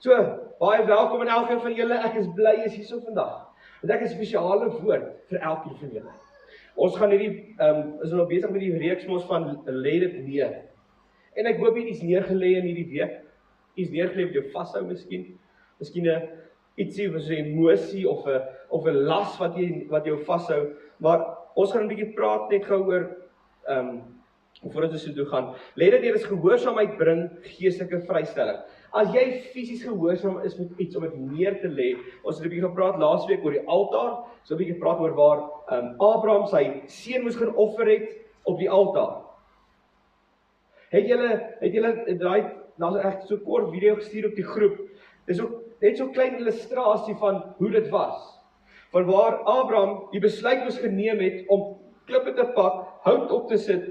So, baie welkom aan elkeen van julle. Ek is bly jy is hier so vandag. Want ek het 'n spesiale woord vir elkeen van julle. Ons gaan hierdie is nog besig met die reeks mos van lê dit neer. En ek hoop jy iets neergelê in hierdie week. Iets neergelê wat jou vashou miskien. Miskien 'n ietsie wat 'n emosie of 'n las wat jou vashou. Maar ons gaan 'n bietjie praat net gou oor voordat ons so toe gaan. Lê dit neer is gehoorsaamheid bring geestelike vrystelling. As jy fisies gehoorsaam is met iets om dit neer te lê, ons het 'n bietjie gepraat laas week oor die altaar, so 'n bietjie gepraat oor waar Abraham sy seun moes gaan offer het op die altaar. Het julle daar's echt so 'n kort video gestuur op die groep. Dis ook net so 'n klein illustrasie van hoe dit was. Van waar Abraham die besluit moes geneem het om klippe te pak, hout op te sit,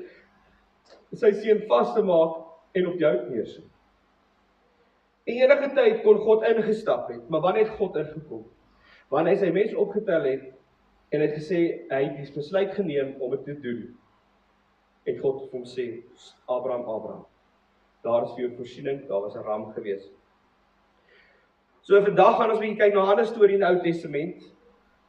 sy seun vas te maak en op die hout neersit. En enige tyd kon God ingestap het, maar wanneer het God ingekom? Wanneer hy sy mens opgetel het en het gesê hy het die besluit geneem om dit te doen. En God het hom sê, Abraham, daar is vir jou voorsiening, daar was 'n ram gewees. So vandag gaan ons 'n bietjie kyk na 'n ander storie in die Ou Testament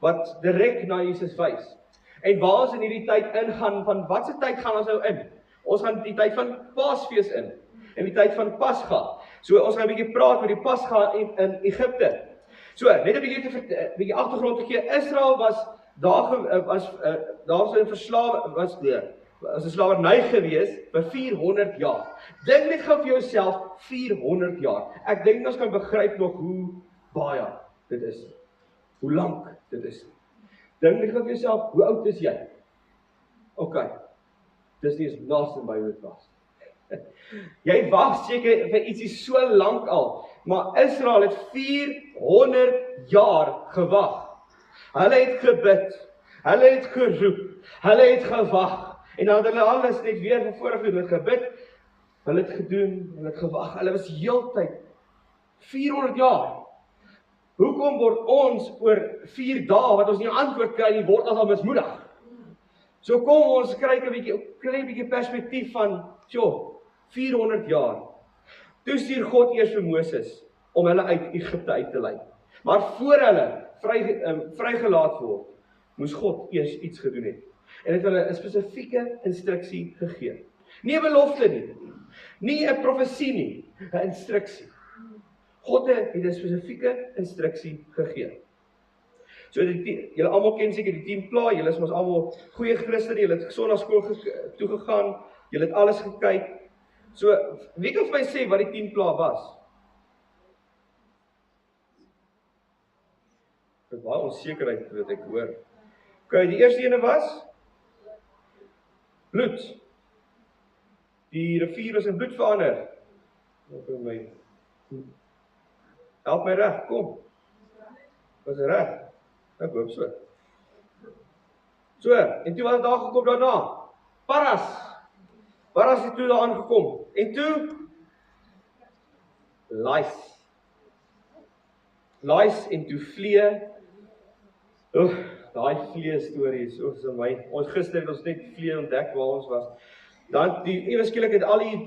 wat direk na Jesus wys. En waar ons in hierdie tyd ingaan van watse tyd gaan ons nou in? Ons gaan die tyd van Paasfees in en die tyd van Pasga. So ons gaan 'n bietjie praat oor die Pasga in Egipte. So net 'n bietjie agtergrond te gee. Israel was daar so 'n verslawe was 'n slawerny gewees vir 400 jaar. Dink net gou vir jouself 400 jaar. Ek dink ons kan begryp nog hoe baie dit is. Hoe lank dit is. Dink net gou vir jouself, hoe oud is jy? OK. Dis nie eens naaste by hoe dit was. Jy wag seker vir ietsie so lank al, maar Israel het 400 jaar gewag. Hulle het gebid, hulle het geroep, hulle het gewag, en dan het hulle alles net weer van voor af gedoen, hulle het gebid, hulle het gedoen, hulle het gewag, hulle was heeltyd 400 jaar. Hoekom word ons oor 4 dae, wat ons nie antwoord kry nie, word al mismoedig? So kom ons kry 'n klein bietjie perspektief van, 400 jaar. Toe stuur God eers vir Moses om hulle uit Egipte uit te lei. Maar voor hulle vrygelaat word, moes God eers iets gedoen het. En het hulle 'n spesifieke instruksie gegee. Nie 'n belofte nie, nie 'n profesie nie, 'n instruksie. God het 'n spesifieke instruksie gegee. So julle almal ken seker die 10 plaae, julle is mos almal goeie Christene, julle het sonnaarskool toe gegaan, julle het alles gekyk. So, wie kan vir my sê wat die 10 plaae was? Dit is baie onsekerheid wat ek hoor. OK, die eerste ene was bloed. Die rivier is in bloed verander. Help my reg, kom. Was reg? Ek hoop so. So, en toe was daar gekom daarna. Paras het toe daar aangekom. En toe Lies en toe vlee. Daai vlee stories, so my. Ons gister het ons net vlee ontdek waar ons was. Dan ewe skielik het al die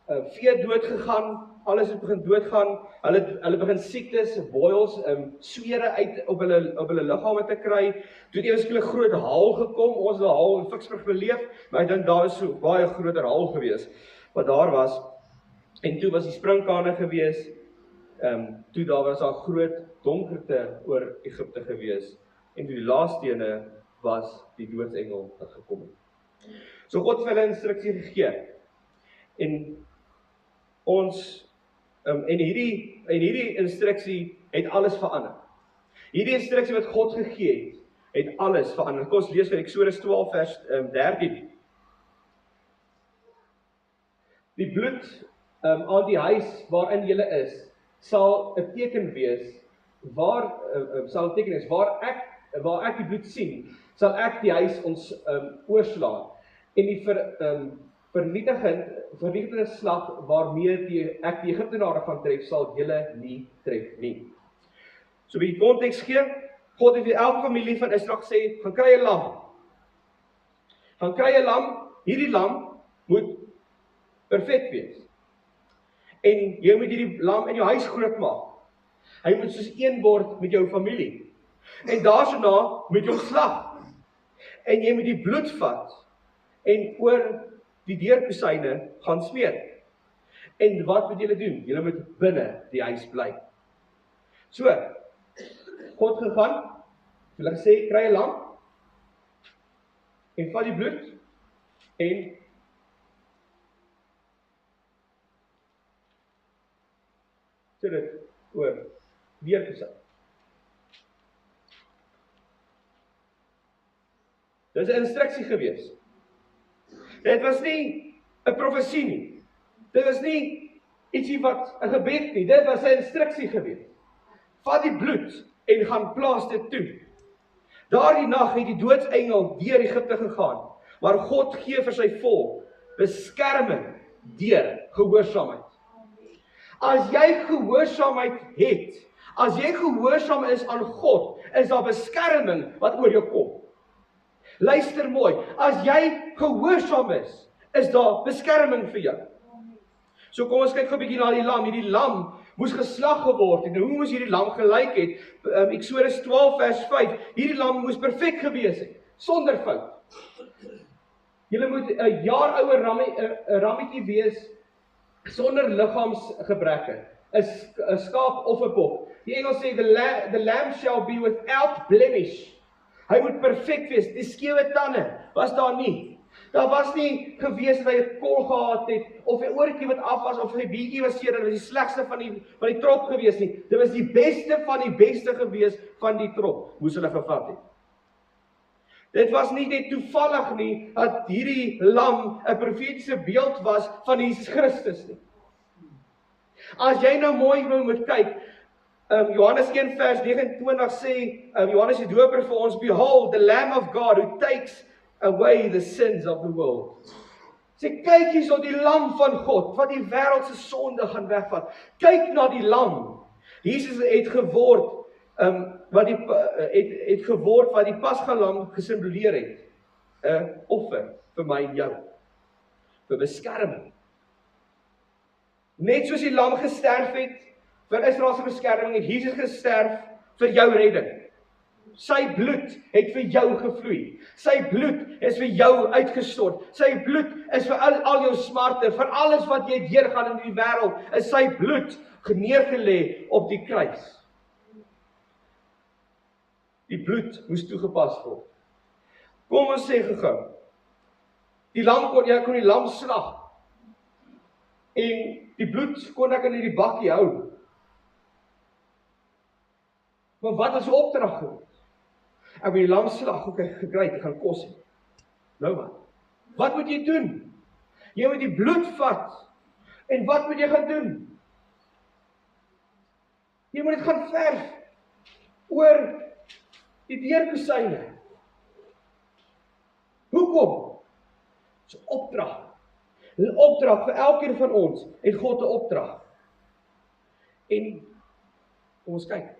vee dood gegaan. Alles het begin doodgaan. Hulle begin siektes, boils, swere uit op hulle liggame te kry. Toe het ewe skielik groot haal gekom. Ons het 'n haal in Ficksburg beleef, maar ek dink daar is so baie groter haal gewees wat daar was. En toe was die springkane gewees. Toe daar was daar groot donkerte oor Egipte gewees. En toe die laaste ene was die doodsengel wat gekom het. So God het hulle instruksie gegee. En ons en hierdie instruksie het alles verander. Hierdie instruksie wat God gegee het alles verander. Kom ons lees vir Eksodus 12 vers 13. Die bloed aan die huis waarin julle is, sal 'n teken wees waar ek die bloed sien, sal ek die huis ons oorslaan. En die vernietigende slag waarmee ek die Egiptenare gaan tref, sal julle nie tref nie. So by die konteks gee, God het vir elke familie van Israel gesê, gaan kry 'n lam. Gaan kry 'n lam, hierdie lam moet perfek wees. En jy moet hierdie lam in jou huis groot maak. Hy moet soos een word met jou familie. En daarna moet jy hom slag. En jy moet die bloed vat en oor die deurkusyne gaan smeer. En wat moet julle doen? Julle moet binne die huis bly. So, God gegaan, hulle gesê, kry 'n lam, en vat die bloed, en sit dit oor deurkusyn. Dit is 'n instruksie gewees. Dit was nie 'n profesie nie. Dit was nie ietsie wat 'n gebed nie. Dit was 'n instruksie gewees. Vat die bloed en gaan plaas dit toe. Daardie nag het die doodsengel deur Egipte gegaan, maar God gee vir sy volk beskerming deur gehoorsaamheid. As jy gehoorsaamheid het, as jy gehoorsaam is aan God, is daar beskerming wat oor jou kom. Luister mooi, as jy gehoorsaam is daar beskerming vir jou. So kom ons kyk gou 'n bietjie na die lam. Hierdie lam moes geslag geword het. En hoe moes hierdie lam gelyk het? Eksodus 12 vers 5. Hierdie lam moes perfek gewees het, sonder fout. Julle moet 'n jaar ouer rammetjie wees sonder liggaamsgebreke. 'n skaap of 'n bok. Die Engels sê the lamb shall be without blemish. Hy moet perfek wees. Die skewe tande was daar nie. Daar was nie gewees dat hy 'n kol gehad het, of 'n oortjie wat af was, of sy bietjie was seer, dit was die slegste van die trop gewees nie. Dit was die beste van die beste gewees van die trop, moes hulle gevat het. Dit was nie net toevallig nie, dat hierdie lam 'n profetiese beeld was van Jesus Christus nie. As jy nou mooi moet kyk, Johannes 1 vers 29 sê, Johannes die Doper vir ons, behold, the Lamb of God who takes away the sins of the world. Sê, kyk hierso die lam van God, wat die wêreld se sonde gaan wegvat. Kyk na die lam. Jesus het geword, wat die pasgalam gesimboleer het. 'n offer vir my en jou. Vir beskerming. Net soos die lam gesterf het, vir Israel se beskerming, het Jesus gesterf vir jou redding. Sy bloed het vir jou gevloei. Sy bloed is vir jou uitgestort. Sy bloed is vir al jou smarte, vir alles wat jy deurgaan in die wêreld, is sy bloed neergelê op die kruis. Die bloed moes toegepas word. Kom ons sê gou. Die lam kon die lam slag. En die bloed kon ek in hierdie bakkie hou. Maar wat was die opdrag gewees? Ek wil die lam slag gekry, ek gaan kos hê. Nou wat moet jy doen? Jy moet die bloed vat. En wat moet jy gaan doen? Jy moet dit gaan verf oor die deurkusyne. Hoekom? Dis 'n opdrag. 'n opdrag vir elkeen van ons, het God 'n opdrag. En kom ons kyk.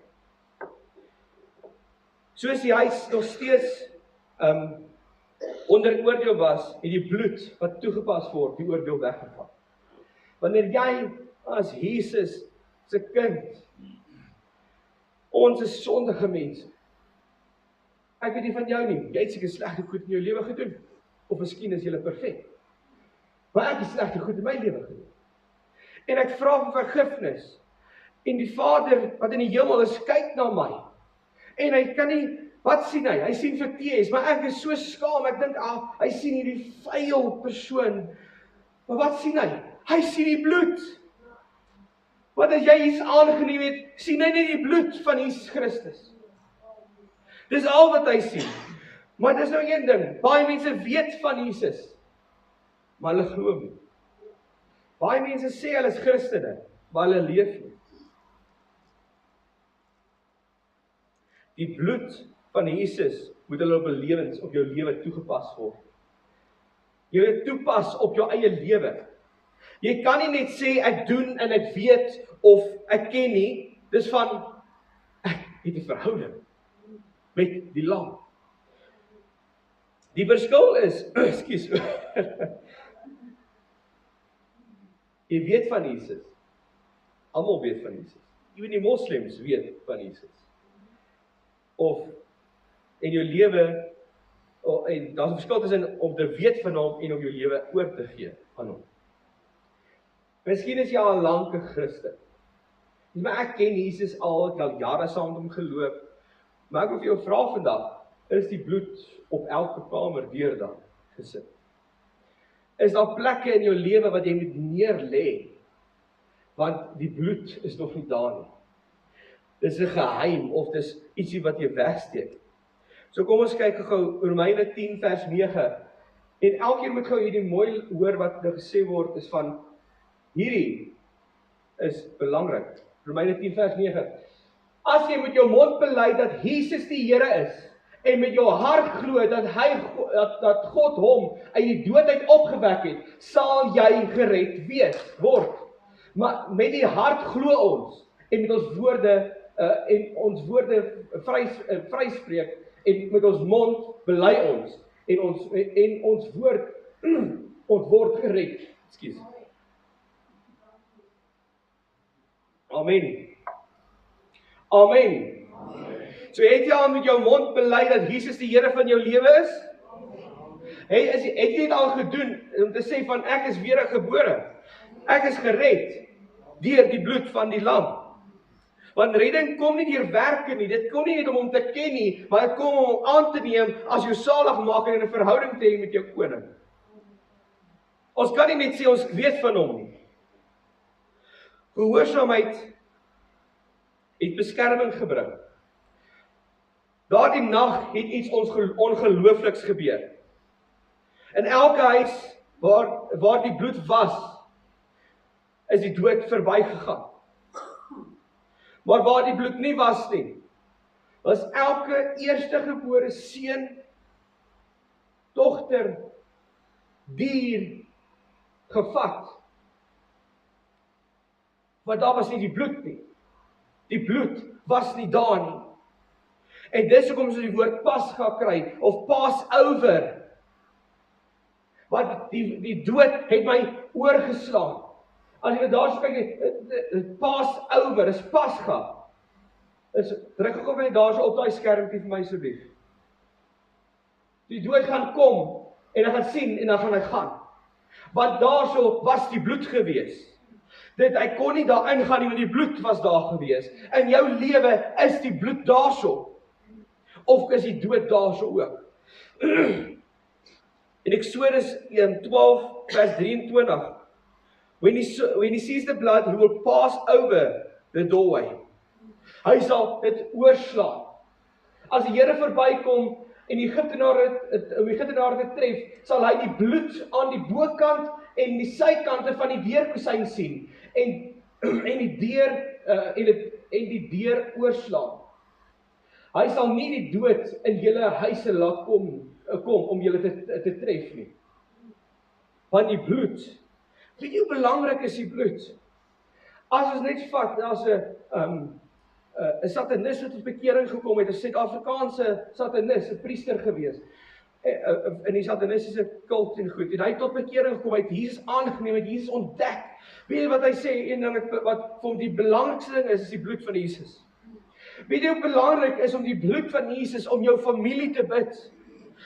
Soos die huis nog steeds onder oordeel was, het die bloed wat toegepas word, die oordeel weggevat. Wanneer jy as Jesus se kind, ons is sondige mense. Ek weet nie van jou nie, jy het seker slegte goed in jou lewe gedoen, of miskien is jy perfek. Maar ek het slegte goed in my lewe gedoen. En ek vra vir vergifnis. En die Vader wat in die hemel is, kyk na my. En hy kan nie, wat sien hy? Hy sien vertees, maar ek is so skaam, ek dink, hy sien hierdie vuil persoon. Maar wat sien hy? Hy sien die bloed. Want as jy iets aangeneem het, sien hy nie die bloed van Jesus Christus. Dis al wat hy sien. Maar dis nou een ding, baie mense weet van Jesus, maar hulle glo nie. Baie mense sê hulle is Christene, maar hulle leef nie. Die bloed van Jesus moet hulle op jou lewe toegepas word. Jy moet dit toepas op jou eie lewe. Jy kan nie net sê ek doen en ek weet of ek ken nie. Dis van ek het 'n verhouding met die lam. Die verskil is, ekskuus. Jy weet van Jesus, Almal weet van Jesus. Ewen die moslems weet van Jesus. Of in jou lewe, en daar's 'n verskil tussen om te weet van hom en om jou lewe oor te gee aan hom. Miskien is jy al lank 'n Christen. Maar ek ken Jesus al, ek het al jare saam met hom geloop. Maar ek wil vir jou vra vandag, is die bloed op elke kamer deur dan gesit? Is daar plekke in jou lewe wat jy moet neer lê? Want die bloed is nog nie daar nie. Dis 'n geheim of dis ietsie wat jy wegsteek. So kom ons kyk gou Romeine 10 vers 9. En elkeen moet gou hierdie mooi hoor wat gesê word is van hierdie is belangrik. Romeine 10 vers 9. As jy met jou mond bely dat Jesus die Here is en met jou hart glo dat God hom uit die dood uit opgewek het, sal jy gered word. Maar met die hart glo ons en met ons woorde vryspreek en met ons mond bely ons en ons word gered. Ekskuus. Amen. Amen. So het jy al met jou mond bely dat Jesus die Here van jou lewe is? Het jy dit al gedoen om te sê van ek is wedergebore? Ek is gered deur die bloed van die lam. Want redding kom nie deur werke nie, dit kom nie net om hom te ken nie, maar dit kom om hom aan te neem as jou saligmaker en 'n verhouding te hê met jou koning. Ons kan nie net sê ons weet van hom nie. Gehoorsaamheid het beskerming gebring. Daardie nag het iets ongeloofliks gebeur. In elke huis waar die bloed was, is die dood verbygegaan. Maar waar die bloed nie was nie, was elke eerstegebore seun, dogter, dier gevat. Want daar was nie die bloed nie. Die bloed was nie daar nie. En dis hoekom ons die woord Pasga kry, of Passover. Want die dood het my oorgeslaan. As jy daar so kyk, Passover, is Pasga. Druk ek op my daar so op daai skermpie vir my asseblief. Die dood gaan kom, en hy gaan sien, en dan gaan hy gaan. Want daar so was die bloed gewees. Hy kon nie daar ingaan nie, want die bloed was daar gewees. In jou lewe is die bloed daar so. Of is die dood daar so ook. In Exodus 12 vers 23. When he sees the blood, he will pass over the doorway. Hy sal dit oorslaan. As die Here verbykom en die Egiptenaar tref, sal hy die bloed aan die bokant en die sykante van die deurkusyn sien en die deur oorslaan. Hy sal nie die dood in julle huise laat kom om julle te tref nie. Want die bloed, weet jy hoe belangrik is die bloed? As ons net vat, as 'n satanist wat tot bekering gekom het, 'n Suid-Afrikaanse satanist, 'n priester gewees, in die satanistiese kult en goed, en hy tot bekering gekom, hy het Jesus aangeneem, het Jesus ontdek. Weet jy wat hy sê, een ding wat vir hom die belangrikste ding is die bloed van Jesus. Weet jy hoe belangrik is om die bloed van Jesus, om jou familie te bid,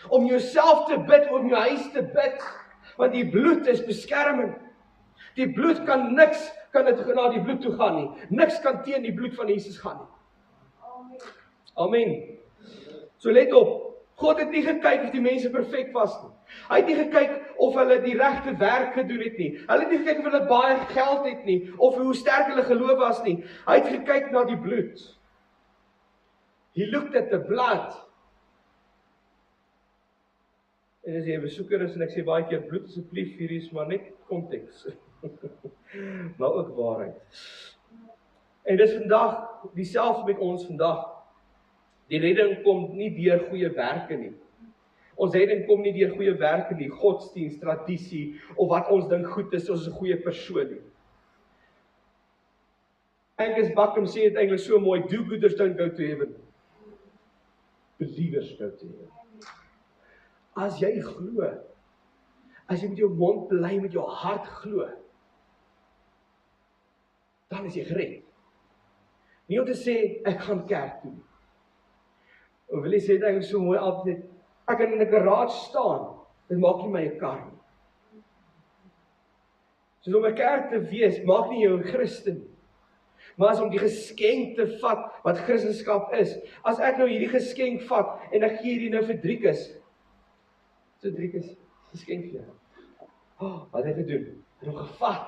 om jouself te bid, om jou huis te bid, want die bloed is beskerming. Die bloed kan niks, kan dit na die bloed toe gaan nie. Niks kan teen die bloed van Jesus gaan nie. Amen. So let op, God het nie gekyk of die mense perfek was nie. Hy het nie gekyk of hulle die regte werk gedoen het nie. Hy het nie gekyk of hulle baie geld het nie, of hoe sterk hulle geloof was nie. Hy het gekyk na die bloed. He looked at the blood. En as jy 'n besoeker is, en ek sê baie keer, bloed asseblief, hier is maar net konteks. Maar ook waarheid. En dis vandag, dieselfde met ons vandag. Die redding kom nie deur goeie werke nie. Ons redding kom nie deur goeie werke nie, godsdienst, tradisie, of wat ons dink goed is, ons is 'n goeie persoon nie. Angus Buckham sê dit eintlik so mooi, do-gooders don't go to heaven. Believers go to heaven. As jy glo, as jy met jou mond bely, met jou hart glo, dan is jy gered. Nie om te sê, ek gaan kerk toe. Of wil jy sê, dit eigenlijk so mooi altyd, ek kan in 'n garage staan, dit maak nie my 'n kar nie. Soos om 'n kerk te wees, maak nie jou 'n Christen nie. Maar as om die geskenk te vat, wat Christendom is, as ek nou hierdie geskenk vat, en ek gee hierdie nou vir Driekus, so Driekus, geskenk vir jou. Wat het hy gedoen? Hy het hom gevat.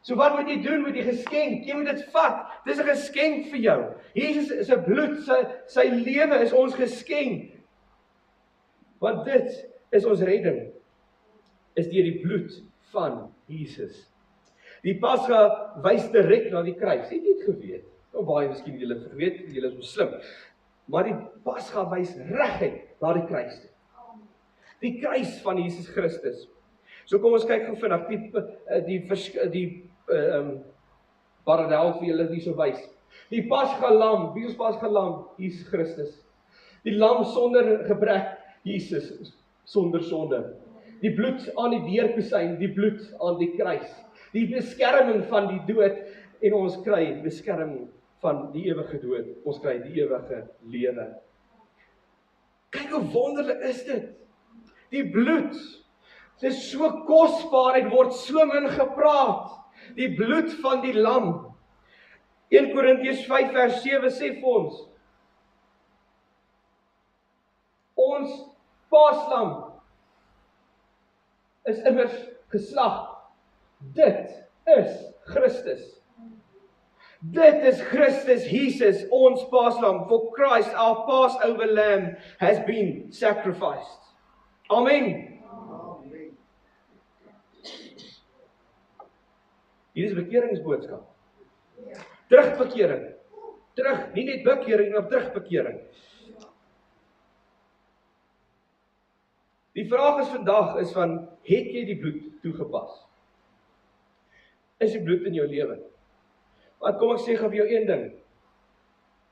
So wat moet jy doen met die geskenk? Jy moet dit vat. Dis 'n geskenk vir jou. Jesus se bloed, sy lewe is ons geskenk. Want dit is ons redding. Is deur die bloed van Jesus. Die Pasga wys direk na die kruis. Het jy dit geweet? Of baie miskien julle geweet, julle is slim. Maar die Pasga wys reguit na die kruis toe. Die kruis van Jesus Christus. So kom ons kyk gou vinnig die paradel vir julle hier so wys. Die Pasga lam, wie is Pasga lam? Jesus Christus. Die lam sonder gebrek, Jesus sonder sonde. Die bloed aan die deurkusyn, die bloed aan die kruis. Die beskerming van die dood en ons kry beskerming van die ewige dood. Ons kry die ewige lewe. Kyk hoe wonderlik is dit. Die bloed. Dit is so kosbaar en word so min gepraat. Die bloed van die lam. 1 Korintiërs 5 vers 7 sê vir ons paaslam is immers geslag. Dit is Christus. Dit is Christus Jesus, ons paaslam. For Christ, our Passover lamb, has been sacrificed. Amen. Hier is bekeringsboodskap. Terugbekering. Nie net bekering, maar terugbekering. Die vraag is vandag is van, het jy die bloed toegepas? Is die bloed in jou lewe? Want kom ek sê vir jou een ding.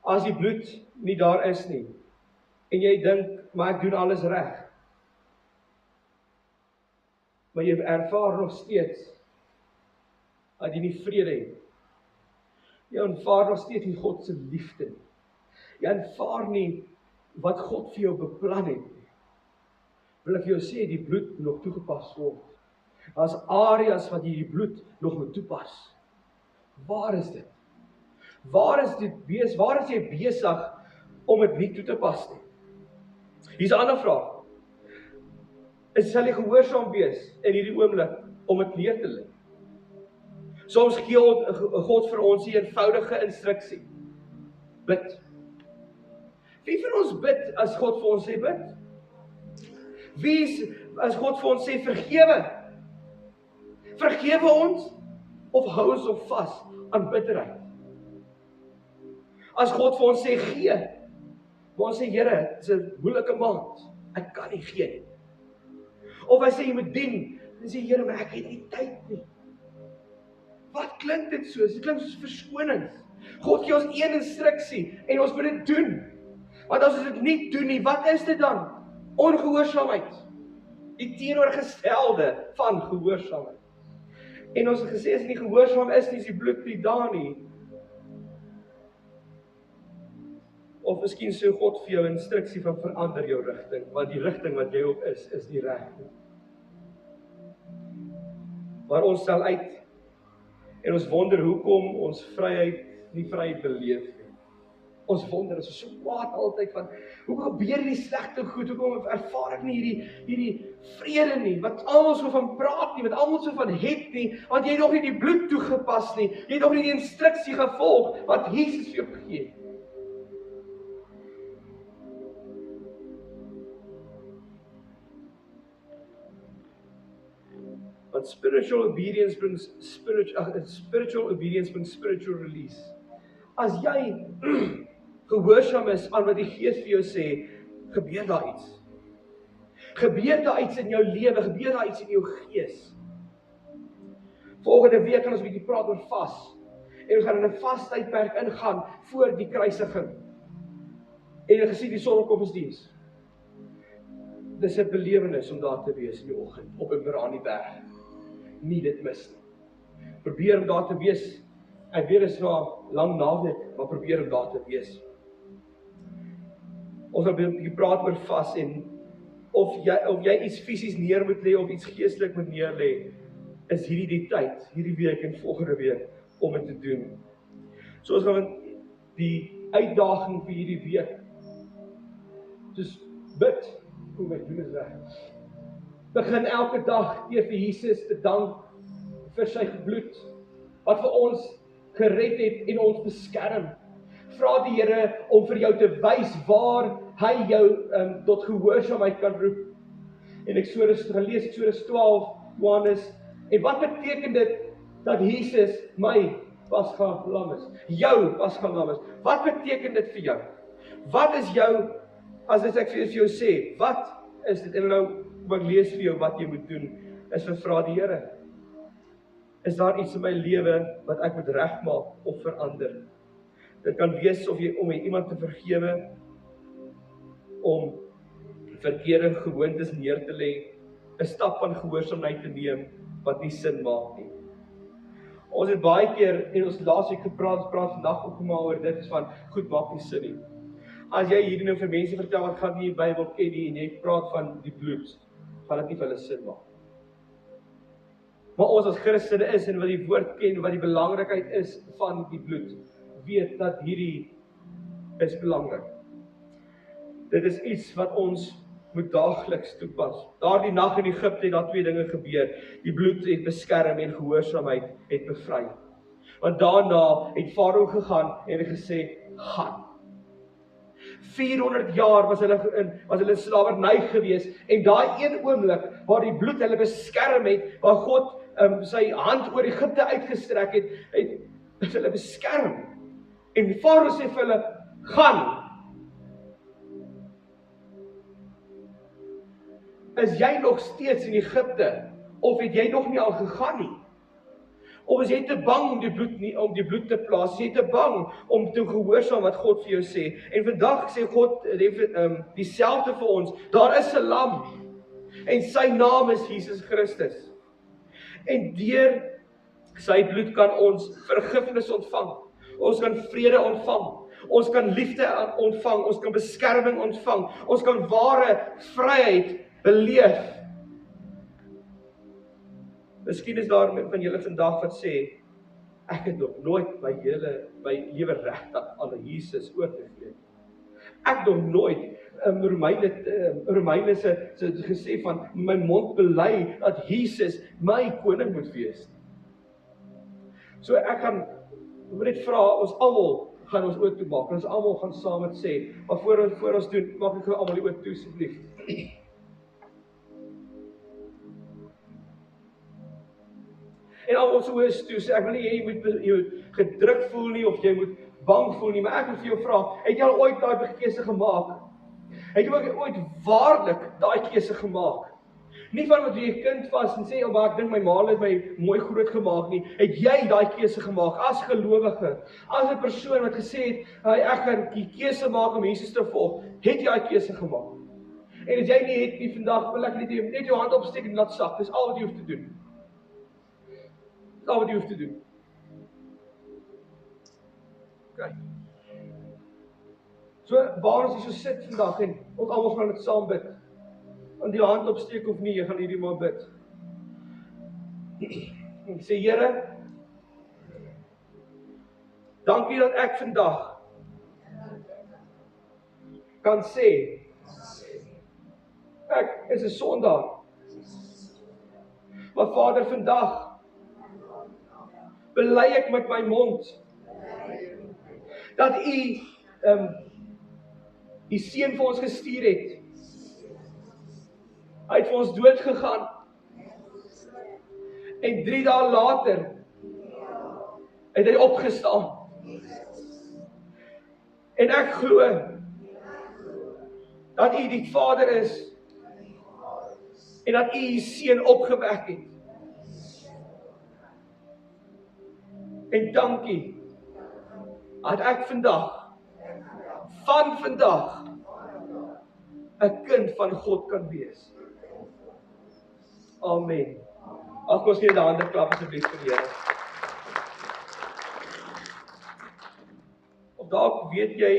As die bloed nie daar is nie, en jy dink, maar ek doen alles reg. Maar jy ervaar nog steeds, dat jy nie vrede het. Jy ervaar nog steeds nie God se liefde nie. Jy ervaar nie wat God vir jou beplan het nie. Wil ek vir jou sê, die bloed moet nog toegepas word. As areas wat jy die bloed nog moet toepas. Waar is dit? Waar is jy besig om dit nie toe te pas nie? Hier is 'n ander vraag. Sal jy gehoorsaam wees in hierdie oomblik om dit neer te lê? Soms gee God vir ons die eenvoudige instruksie. Bid. Wie van ons bid as God vir ons sê bid? Wie as God vir ons sê vergewe? Vergewe ons of hou ons op vas aan bitterheid? As God vir ons sê gee, maar ons sê Here, dit is 'n moeilike maand, ek kan nie gee nie. Of hy sê jy moet dien, dan sê Here, maar ek het nie tyd nie. Wat klink dit soos? Dit klink soos verskonings. God gee ons een instruksie en ons moet dit doen. Want as ons dit nie doen nie, wat is dit dan? Ongehoorsaamheid. Die teenoorgestelde van gehoorsaamheid. En ons het gesê, as jy nie gehoorsaam is nie, is die bloed nie daar nie. Of miskien sê God vir jou instruksie van verander jou rigting, want die rigting wat jy op is die regte. Maar ons stel uit, en ons wonder hoekom ons vryheid nie vryheid beleef nie. Ons wonder, ons is so kwaad altyd van, hoe gebeur die slegte goed, hoekom ervaar ek nie hierdie vrede nie, wat almal so van praat nie, wat almal so van het nie, want jy het nog nie die bloed toegepas nie, jy het nog nie die instruksie gevolg, wat Jesus vir jou gegee het. Want spiritual obedience brings spiritual release. As jy gehoorsaam is aan wat die Gees vir jou sê, gebeur daar iets. Gebeur daar iets in jou lewe, gebeur daar iets in jou gees. Volgende week gaan ons 'n bietjie praat oor vas. En ons gaan in 'n vastydperk ingaan voor die kruisiging. En jy gesien die sonnekomsdiens. Dis 'n belewenis om daar te wees in die oggend op 'n Beraniberg. Nie dit mis nie. Probeer om daar te wees Ek weet is na lang naweek, maar probeer om daar te wees. Ons gaan 'n bietjie praat oor vas en of jy iets fisies neer moet lê of iets geestelik moet neer lê, is hierdie die tyd, hierdie week en volgende week om dit te doen. So ons gaan die uitdaging vir hierdie week, soos bid, hoe my doen is reg. Begin elke dag vir Jesus te dank vir sy bloed, wat vir ons gered het en ons beskerm. Vra die Here om vir jou te wys waar hy jou tot gehoorsaamheid kan roep. En Eksodus, gelees Eksodus 12, Johannes, en wat beteken dit dat Jesus my pasga lam is? Jou pasga lam is. Wat beteken dit vir jou? Wat is jou, as ek vir jou sê, wat is dit? En nou, ek lees vir jou wat jy moet doen, is vra die Here. Is daar iets in my lewe wat ek moet regmaak of verander? Dit kan wees om iemand te vergewe, om verkeerde gewoontes neer te lê, 'n stap van gehoorsaamheid te neem wat nie sin maak nie. Ons het baie keer in ons laasweek praat vandag ook maar oor dit is van goed maak nie sin nie. As jy hierdie nou vir mense vertel wat gaan nie die Bybel ken nie en jy praat van die bloed, gaan dit nie vir hulle sin maak. Maar ons as Christene is en wat die woord ken, wat die belangrikheid is van die bloed, weet dat hierdie is belangrik. Dit is iets wat ons moet daagliks toepas. Daardie nag in Egipte het daar twee dinge gebeur. Die bloed het beskerm en gehoorsaamheid het bevry. Want daarna het Farao gegaan en het gesê, gaan. 400 jaar was hulle in slawerny gewees en daai een oomblik waar die bloed hulle beskerm het, waar God sy hand oor Egipte uitgestrek het, het hulle beskerm. En Farao sê vir hulle, gaan. Is jy nog steeds in Egipte, of het jy nog nie al gegaan nie? Of is jy te bang om die bloed te plaas? Is jy te bang om te gehoorsaam wat God vir jou sê? En vandag sê God dieselfde vir ons, daar is 'n lam, en sy naam is Jesus Christus. En deur sy bloed kan ons vergifnis ontvang, ons kan vrede ontvang, ons kan liefde ontvang, ons kan beskerming ontvang, ons kan ware vryheid beleef. Miskien is daar van julle vandag wat sê, ek het nog nooit my lewe regtig aan Jesus oorgegee. Ek het nog nooit Romeine se gesê van my mond bely dat Jesus my koning moet wees. So ek gaan net vra, ons almal gaan ons oë toe maak, ons almal gaan saam met sê, maar voor ons doen, maak ek gou almal die oë toe asseblief. En al ons oë is toe, sê ek wil nie jy moet gedruk voel nie, of jy moet bang voel nie, maar ek wil vir jou vra, het jy al ooit daai keuse gemaak? Het jy ooit waarlik daai keuse gemaak? Nie van wat jy 'n kind was en sê, maar ek dink my ma het my mooi groot gemaak nie. Het jy daai keuse gemaak as gelowige? As 'n persoon wat gesê het, ek gaan die keuse maak om Jesus te volg, het jy daai keuse gemaak? En as jy nie het nie vandag, wil ek net jou hand opsteek en laat sak. Dis al wat jy hoef te doen. Dis al wat jy hoef te doen. Okay. So, waar ons hier so sit vandag en ons almal gaan dit saam bid. En die hand opsteek of nie, jy gaan hierdie maar bid. En sê, Here, dankie dat ek vandag kan sê, ek is 'n sondaar. Maar Vader, vandag bely ek met my mond dat U die seun vir ons gestuur het. Hy het vir ons dood gegaan. En 3 dae later het hy opgestaan. En ek glo dat U die Vader is en dat U seun opgewek het. En dankie dat ek van vandag 'n kind van God kan wees. Amen. Ag, ons gee die hande klap asseblief vir die Here. dalk weet jy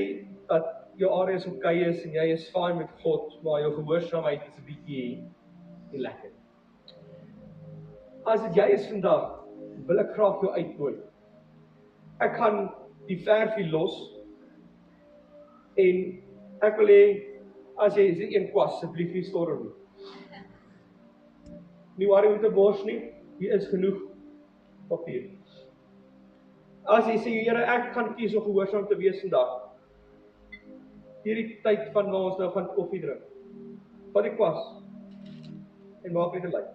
dat jou areas okay is en jy is fine met God, maar jou gehoorsaamheid is 'n bietjie nie lekker. As dit jy is vandag, wil ek graag jou uitnooi. Ek gaan die verfie los en ek wil hê as jy is een kwas, asseblief nie storm nie. Nie worry met 'n bors nie, hier is genoeg papier. As jy sê, Here, ek gaan kies om gehoorsaam te wees vandag. Hierdie tyd van waar ons nou gaan koffie drink. Vat die kwas en maak dit lyk.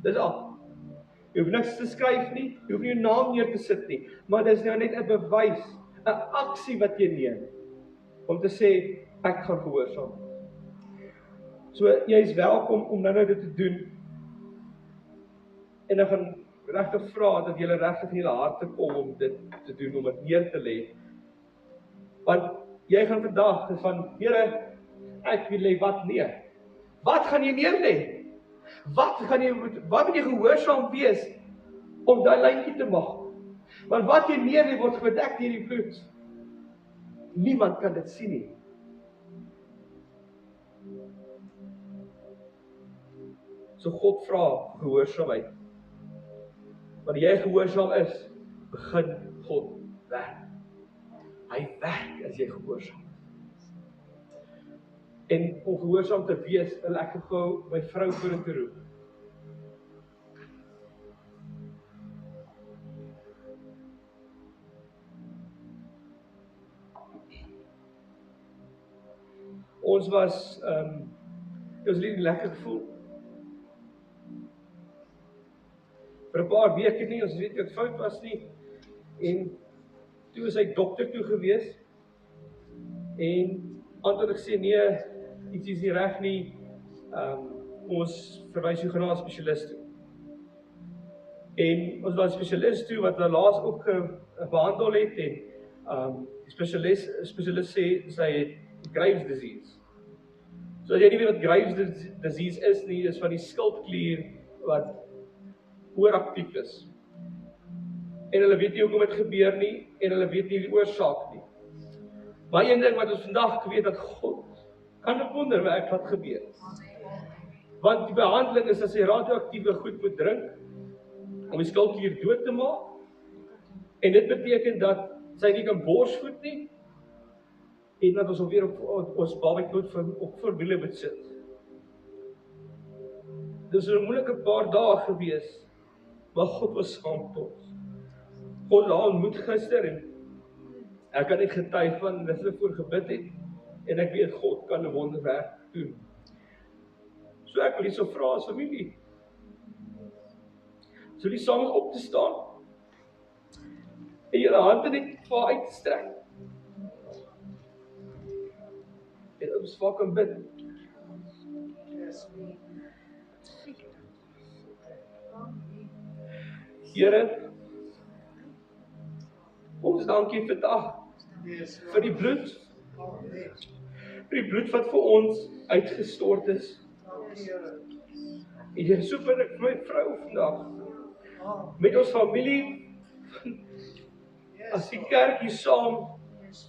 Dis al. Jy hoef niks te skryf nie, jy hoef nie jou naam neer te sit nie, maar dis nou net 'n bewys, 'n aksie wat jy neem om te sê ek gaan gehoorsaam. So jy is welkom om nou dit te doen. En ek gaan regtig vra dat jy regtig in julle harte kom om dit te doen, om dit neer te lê. Want jy gaan vandag van, Here, ek wil lê wat neer. Wat gaan jy neer lê? Wat wil jy gehoorsaam wees om daai lyntjie te maak? Want wat jy neer lê word bedek deur die bloed. Niemand kan dit sien nie. So God vra gehoorsaamheid. Wanneer jy gehoorsaam is, begin God werk. Hy werk as jy gehoorsaam is. En om gehoorsaam te wees, wil ek gou my vrou vorentoe roep. Ons was, dit was nie lekker gevoel. Vir 'n paar weke nie, ons weet wat fout was nie. En toe is hy dokter toe gewees. En antwoord gesê, nee, iets is nie reg nie. Ons verwys jou na 'n spesialis toe. En ons was 'n spesialis toe wat hulle laas ook behandel het en die spesialis sê sy het Graves' disease. So as jy nie weet wat Graves' disease is nie, is van die skildklier wat ooraktief is. En hulle weet nie hoekom dit gebeur nie en hulle weet nie die oorsaak nie. Maar een ding wat ons vandag weet dat God kan 'n wonderwerk wat gebeur. Want die behandeling is as jy radioaktiewe goed moet drink om die skildklier dood te maak. En dit beteken dat sy nie kan borsvoed nie en dat ons alweer op ons babatjie op formule moet sit. Dis 'n moeilike paar dae gewees, maar God was saam met ons. God laat ontmoet gister en ek kan net getuig van dat hulle voor gebid het en ek weet God kan 'n wonderwerk doen. So ek wil hierso vra as familie. So die saam op te staan en julle hande net vir uit te strek. En ons vaak kan bid. Here, ons dankie vandag vir die bloed. Vir die bloed wat vir ons uitgestort is. En Here, so bid ek vir my vrou vandag. Met ons familie, as die kerk hier saam,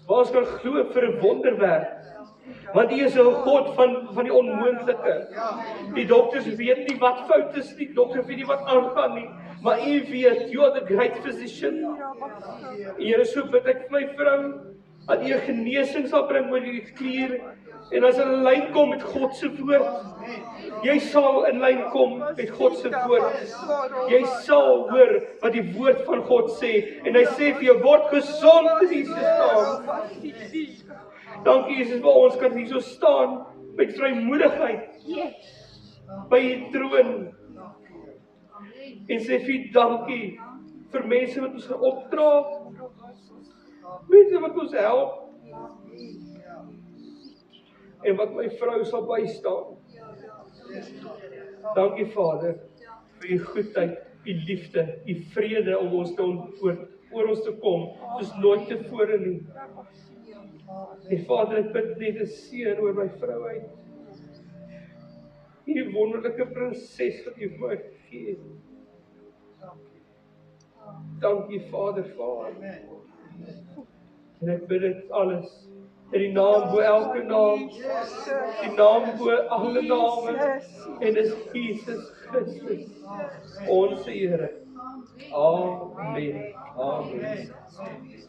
waar ons kan glo vir 'n wonderwerk. Want U is 'n God van die onmoontlike. Die dokters weet nie wat fout is nie, die dokters weet nie wat aangaan nie, maar U weet, You are the great physician. Here, so bid ek vir my vrou, dat U genesing sal bring oor die klier, en as hulle in lyn kom met God se woord, jy sal in lyn kom met God se woord. Jy sal hoor wat die woord van God sê, en hy sê vir jou, word gesond in Jesus naam. Dankie Jesus vir ons kan hier so staan met vrymoedigheid by die troon en sê vir dankie vir mense wat ons gaan opdra, mense wat ons help en wat my vrou sal bystaan. Dankie Vader vir U goedheid, U liefde, U vrede om ons te oor ons te kom, soos nooit tevore nie. En Vader, ek bid net 'n seën oor my vrou uit. Die wonderlike prinses wat U vir my gegee het. Dankie Vader. En ek bid dit alles in die naam bo elke naam, die naam bo alle name, en is Jesus Christus, onze Here. Amen. Amen.